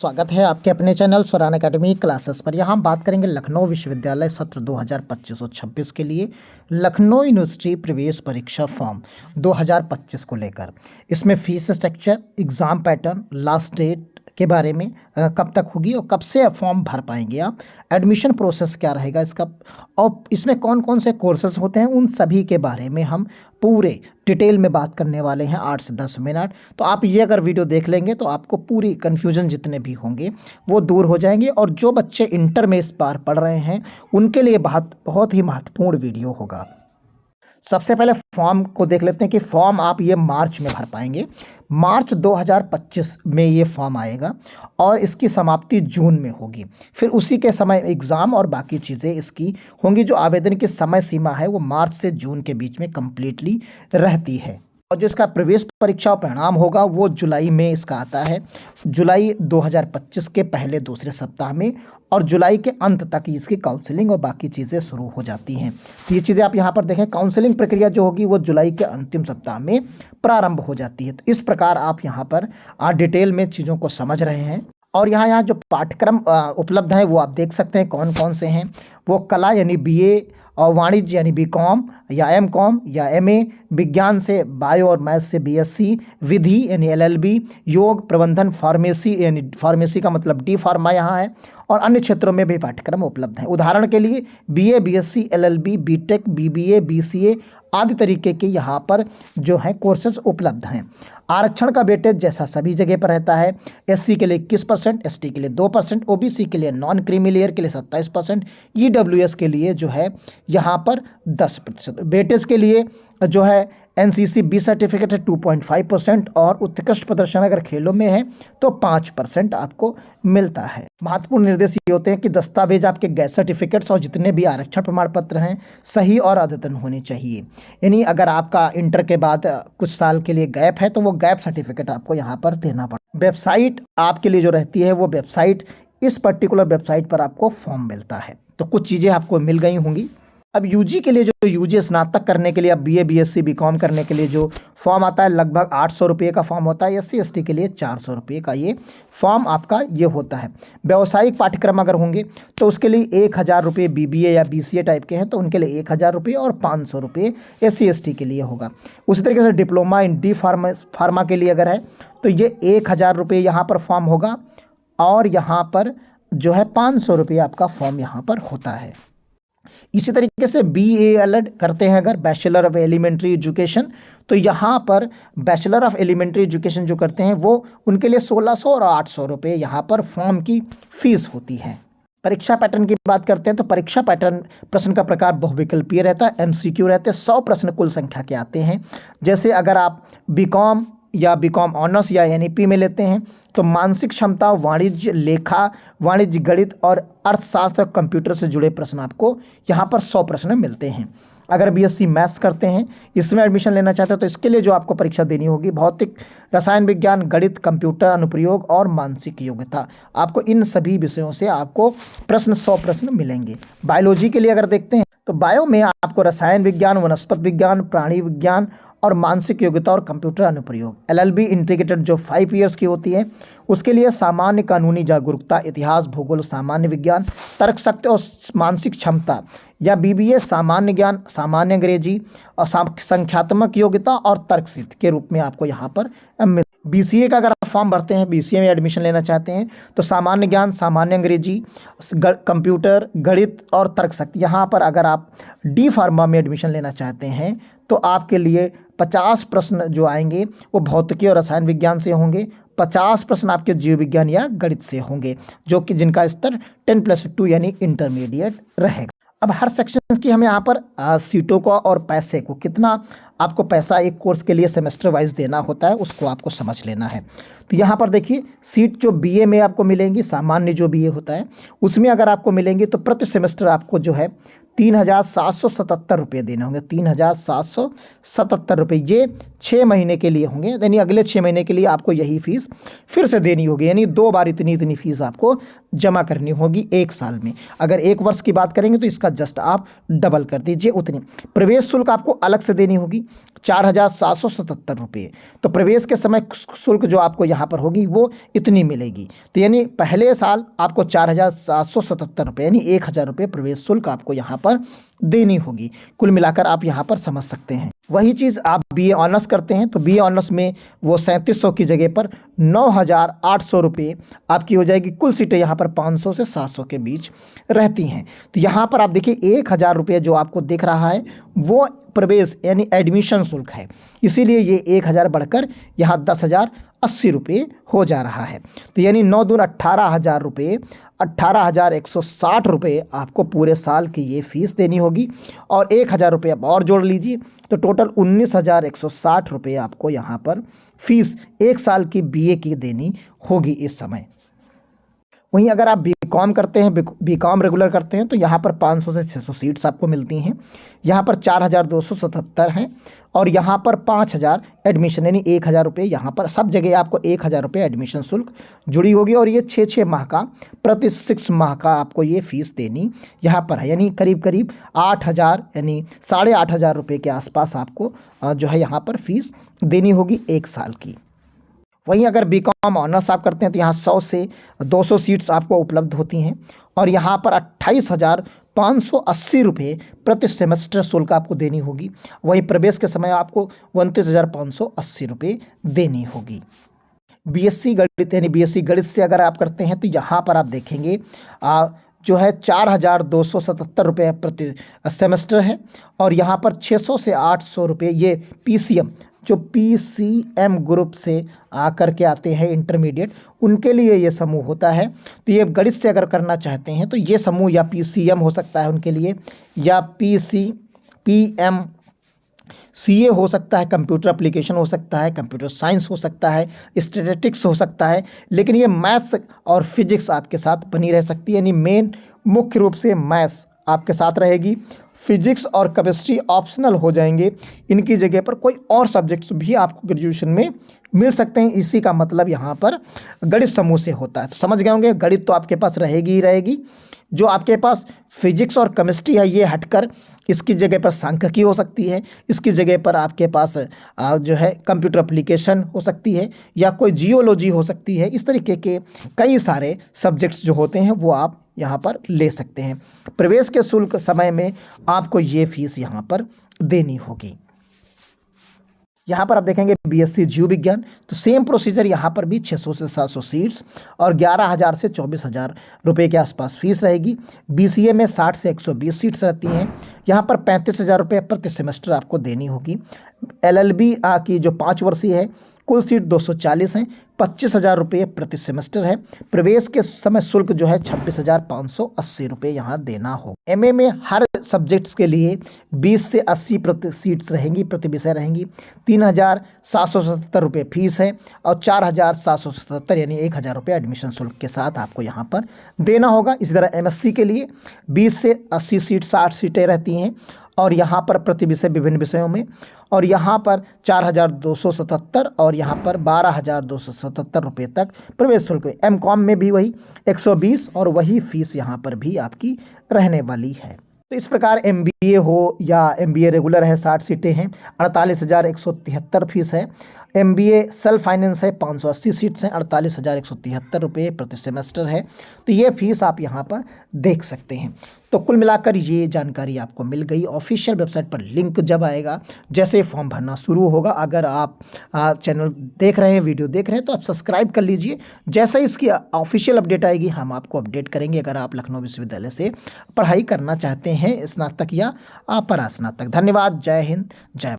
स्वागत है आपके अपने चैनल स्वरान एकेडमी क्लासेस पर। यहाँ हम बात करेंगे लखनऊ विश्वविद्यालय सत्र 2025-26 के लिए लखनऊ यूनिवर्सिटी प्रवेश परीक्षा फॉर्म 2025 को लेकर। इसमें fees structure, exam pattern, last date के बारे में कब तक होगी और कब से फॉर्म भर पाएंगे आप, एडमिशन प्रोसेस क्या रहेगा इसका, और इसमें कौन कौन से कोर्सेज होते हैं, उन सभी के बारे में हम पूरे डिटेल में बात करने वाले हैं 8 से 10 मिनट। तो आप ये अगर वीडियो देख लेंगे तो आपको पूरी कन्फ्यूजन जितने भी होंगे वो दूर हो जाएंगे। और जो बच्चे इंटर में इस बार पढ़ रहे हैं उनके लिए बहुत ही महत्वपूर्ण वीडियो होगा। सबसे पहले फॉर्म को देख लेते हैं कि फॉर्म आप ये मार्च में भर पाएंगे। मार्च 2025 में ये फॉर्म आएगा और इसकी समाप्ति जून में होगी। फिर उसी के समय एग्ज़ाम और बाकी चीज़ें इसकी होंगी। जो आवेदन की समय सीमा है वो मार्च से जून के बीच में कम्प्लीटली रहती है। और जो इसका प्रवेश परीक्षा और परिणाम होगा वो जुलाई में इसका आता है, जुलाई 2025 के पहले दूसरे सप्ताह में, और जुलाई के अंत तक इसकी काउंसलिंग और बाकी चीज़ें शुरू हो जाती हैं। तो ये चीज़ें आप यहाँ पर देखें, काउंसलिंग प्रक्रिया जो होगी वो जुलाई के अंतिम सप्ताह में प्रारंभ हो जाती है। तो इस प्रकार आप यहाँ पर डिटेल में चीज़ों को समझ रहे हैं। और यहाँ जो पाठ्यक्रम उपलब्ध हैं वो आप देख सकते हैं कौन कौन से हैं। वो कला यानी BA, और वाणिज्य यानी BCom या MCom या MA, विज्ञान से बायो और मैथ्स से BSc, विधि यानी LLB, योग, प्रबंधन, फार्मेसी यानी फार्मेसी का मतलब D फार्मा यहाँ है, और अन्य क्षेत्रों में भी पाठ्यक्रम उपलब्ध हैं। उदाहरण के लिए BA, BSc, LLB, BTech, BBA, BCA आदि तरीके के यहाँ पर जो है कोर्सेज उपलब्ध हैं। आरक्षण का वेटेज जैसा सभी जगह पर रहता है। SC के लिए 21%, ST के लिए 2%, OBC के लिए नॉन क्रीमी लेयर के लिए 27%, EWS के लिए जो है यहाँ पर 10%। वेटेज के लिए जो है NCC B सर्टिफिकेट है 2.5%, और उत्कृष्ट प्रदर्शन अगर खेलों में है तो 5% आपको मिलता है। महत्वपूर्ण निर्देश ये होते हैं कि दस्तावेज आपके गैस सर्टिफिकेट्स और जितने भी आरक्षण प्रमाण पत्र हैं सही और अद्यतन होने चाहिए। यानी अगर आपका इंटर के बाद कुछ साल के लिए गैप है तो वो गैप सर्टिफिकेट आपको यहाँ पर देना पड़ेगा। वेबसाइट आपके लिए जो रहती है वो वेबसाइट, इस पर्टिकुलर वेबसाइट पर आपको फॉर्म मिलता है। तो कुछ चीज़ें आपको मिल गई होंगी। अब UG के लिए जो UG स्नातक करने के लिए, अब BA, BSc, BCom करने के लिए जो फॉर्म आता है लगभग 800 रुपये का फॉर्म होता है। SC ST के लिए 400 रुपये का ये फॉर्म आपका ये होता है। व्यावसायिक पाठ्यक्रम अगर होंगे तो उसके लिए 1000 रुपये, BBA या BCA टाइप के हैं तो उनके लिए 1000 रुपये, और 500 रुपये SC ST के लिए होगा। उसी तरीके से डिप्लोमा इन D फार्मा के लिए अगर है तो ये 1000 रुपये यहाँ पर फॉर्म होगा, और यहाँ पर जो है 500 रुपये आपका फॉर्म यहाँ पर होता है। इसी तरीके से BA करते हैं अगर, बैचलर ऑफ एलिमेंट्री एजुकेशन, तो यहाँ पर बैचलर ऑफ एलिमेंट्री एजुकेशन जो करते हैं वो उनके लिए 1600 और 800 रुपये यहाँ पर फॉर्म की फ़ीस होती है। परीक्षा पैटर्न की बात करते हैं तो परीक्षा पैटर्न प्रश्न का प्रकार बहुविकल्पीय रहता है। MCQ रहते हैं, 100 प्रश्न कुल संख्या के आते हैं। जैसे अगर आप BCom या BCom ऑनर्स या NEP में लेते हैं तो मानसिक क्षमता, वाणिज्य, लेखा, वाणिज्य, गणित और अर्थशास्त्र और कंप्यूटर से जुड़े प्रश्न आपको यहाँ पर 100 प्रश्न मिलते हैं। अगर BSc मैथ्स करते हैं, इसमें एडमिशन लेना चाहते हैं तो इसके लिए जो आपको परीक्षा देनी होगी भौतिक, रसायन विज्ञान, गणित, कंप्यूटर अनुप्रयोग और मानसिक योग्यता, आपको इन सभी विषयों से आपको 100 प्रश्न मिलेंगे। बायोलॉजी के लिए अगर देखते हैं तो बायो में आपको रसायन विज्ञान, वनस्पति विज्ञान, प्राणी विज्ञान और मानसिक योग्यता और कंप्यूटर अनुप्रयोग। LLB इंटीग्रेटेड जो 5 ईयर्स की होती है उसके लिए सामान्य कानूनी जागरूकता, इतिहास, भूगोल, सामान्य विज्ञान, तर्कशक्ति और मानसिक क्षमता, या BBA सामान्य ज्ञान, सामान्य अंग्रेजी और संख्यात्मक योग्यता और तर्कसिद्ध के रूप में आपको यहाँ पर BCA का अगर आप फॉर्म भरते हैं, BCA में एडमिशन लेना चाहते हैं तो सामान्य ज्ञान, सामान्य अंग्रेजी, कंप्यूटर, गणित और तर्कशक्ति। यहाँ पर अगर आप D फार्मा में एडमिशन लेना चाहते हैं तो आपके लिए 50 प्रश्न जो आएंगे वो भौतिकी और रसायन विज्ञान से होंगे, 50 प्रश्न आपके जीव विज्ञान या गणित से होंगे, जो कि जिनका स्तर 10+2 यानी इंटरमीडिएट रहेगा। अब हर सेक्शन की हमें यहाँ पर सीटों को और पैसे को, कितना आपको पैसा एक कोर्स के लिए सेमेस्टर वाइज देना होता है उसको आपको समझ लेना है। तो यहाँ पर देखिए, सीट जो BA में आपको मिलेंगी, सामान्य जो BA होता है उसमें अगर आपको मिलेंगी तो प्रति सेमेस्टर आपको जो है 3777 रुपये देने होंगे। 3777 रुपये ये 6 महीने के लिए होंगे, यानी अगले 6 महीने के लिए आपको यही फीस फिर से देनी होगी, यानी 2 बार इतनी फीस आपको जमा करनी होगी 1 साल में। अगर 1 वर्ष की बात करेंगे तो इसका जस्ट आप डबल कर दीजिए उतनी। प्रवेश शुल्क आपको अलग से देनी होगी 4,777 रुपये। तो प्रवेश के समय शुल्क जो आपको यहाँ पर होगी वो इतनी मिलेगी। तो यानी पहले साल आपको 4,777 रुपये यानी 1,000 रुपये प्रवेश शुल्क आपको यहाँ पर देनी होगी। कुल मिलाकर आप यहाँ पर समझ सकते हैं। वही चीज़ आप बीए ऑनर्स करते हैं तो बीए ऑनर्स में वो 3700 की जगह पर 9,800 रुपये आपकी हो जाएगी। कुल सीटें यहाँ पर 500 से 700 के बीच रहती हैं। तो यहाँ पर आप देखिए 1,000 रुपये जो आपको दिख रहा है वो प्रवेश यानी एडमिशन शुल्क है, इसीलिए ये 1,000 बढ़कर यहाँ 10,080 रुपये हो जा रहा है। तो यानी 9 दून 18,000 रुपये, 18,160 रुपये आपको पूरे साल की ये फीस देनी होगी। और 1,000 रुपये आप और जोड़ लीजिए तो टोटल 19,160 रुपये आपको यहाँ पर फीस 1 साल की बीए की देनी होगी इस समय। वहीं अगर आप बीकॉम करते हैं, बीकॉम रेगुलर करते हैं तो यहाँ पर 500 से 600 सीट्स आपको मिलती हैं। यहाँ पर 4,277 हैं और यहाँ पर 5,000 एडमिशन यानी 1,000 रुपये यहाँ पर सब जगह आपको 1,000 रुपये एडमिशन शुल्क जुड़ी होगी। और ये 6 माह का प्रति 6 माह का आपको ये फीस देनी यहाँ पर है, यानी करीब करीब 8,000 यानी 8,500 रुपये के आसपास आपको जो है यहाँ पर फीस देनी होगी 1 साल की। वहीं अगर बीकॉम ऑनर्स आप करते हैं तो यहाँ 100 से 200 सीट्स आपको उपलब्ध होती हैं और यहाँ पर 28,580 रुपये प्रति सेमेस्टर शुल्क आपको देनी होगी। वहीं प्रवेश के समय आपको 29,580 रुपये देनी होगी। बीएससी गणित यानी बीएससी गणित से अगर आप करते हैं तो यहाँ पर आप देखेंगे जो है 4,277 रुपये प्रति सेमेस्टर है और यहाँ पर 600 से 800 रुपये ये पीसीएम जो पीसीएम ग्रुप से आकर के आते हैं इंटरमीडिएट उनके लिए ये समूह होता है। तो ये गणित से अगर करना चाहते हैं तो ये समूह या पीसीएम हो सकता है उनके लिए, या पीएम सीए हो सकता है, कंप्यूटर एप्लीकेशन हो सकता है, कंप्यूटर साइंस हो सकता है, स्टैटिस्टिक्स हो सकता है। लेकिन ये मैथ्स और फिजिक्स आपके साथ बनी रह सकती है, यानी मेन मुख्य रूप से मैथ्स आपके साथ रहेगी। फिजिक्स और केमिस्ट्री ऑप्शनल हो जाएंगे, इनकी जगह पर कोई और सब्जेक्ट्स भी आपको ग्रेजुएशन में मिल सकते हैं। इसी का मतलब यहाँ पर गणित समूह से होता है। तो समझ गए होंगे गणित तो आपके पास रहेगी ही रहेगी। जो आपके पास फिजिक्स और केमिस्ट्री है ये हटकर इसकी जगह पर सांख्यिकी हो सकती है, इसकी जगह पर आपके पास जो है कंप्यूटर एप्लीकेशन हो सकती है या कोई जियोलॉजी हो सकती है। इस तरीके के कई सारे सब्जेक्ट्स जो होते हैं वो आप यहाँ पर ले सकते हैं। प्रवेश के शुल्क समय में आपको ये फीस यहाँ पर देनी होगी। यहाँ पर आप देखेंगे बीएससी जीव विज्ञान तो सेम प्रोसीजर यहाँ पर भी 600 से 700 सीट्स और 11,000 से 24,000 रुपये के आसपास फीस रहेगी। बीसीए में 60 से 120 सीट्स रहती हैं, यहाँ पर 35,000 रुपये प्रति सेमेस्टर आपको देनी होगी। एलएलबी की जो 5 वर्षीय है कुल सीट 240 हैं, 25,000 रुपये प्रति सेमेस्टर है। प्रवेश के समय शुल्क जो है 26,580 रुपये यहाँ देना हो। एमए में हर सब्जेक्ट्स के लिए 20 से 80 प्रति सीट्स रहेंगी, प्रति विषय रहेंगी। 3,777 रुपये फीस है और 4,777 यानी 1,000 रुपये एडमिशन शुल्क के साथ आपको यहाँ पर देना होगा। इसी तरह एमएससी के लिए 20 से 80 सीट 60 सीटें रहती हैं और यहाँ पर प्रति विषय विभिन्न विषयों में, और यहाँ पर 4,277 और यहाँ पर 12,277 रुपये तक प्रवेश शुल्क। एमकॉम में भी वही 120 और वही फीस यहाँ पर भी आपकी रहने वाली है। तो इस प्रकार एमबीए हो या एमबीए रेगुलर है 60 सीटें हैं, 48,173 फीस है। एमबीए सेल्फ फाइनेंस है 580 सीट्स हैं, 48,173 रुपये प्रति सेमेस्टर है। तो ये फीस आप यहाँ पर देख सकते हैं। तो कुल मिलाकर ये जानकारी आपको मिल गई। ऑफिशियल वेबसाइट पर लिंक जब आएगा, जैसे फॉर्म भरना शुरू होगा, अगर आप चैनल देख रहे हैं, वीडियो देख रहे हैं तो आप सब्सक्राइब कर लीजिए। जैसे इसकी ऑफिशियल अपडेट आएगी हम आपको अपडेट करेंगे। अगर आप लखनऊ विश्वविद्यालय से पढ़ाई करना चाहते हैं स्नातक या परास्नातक। धन्यवाद। जय हिंद, जय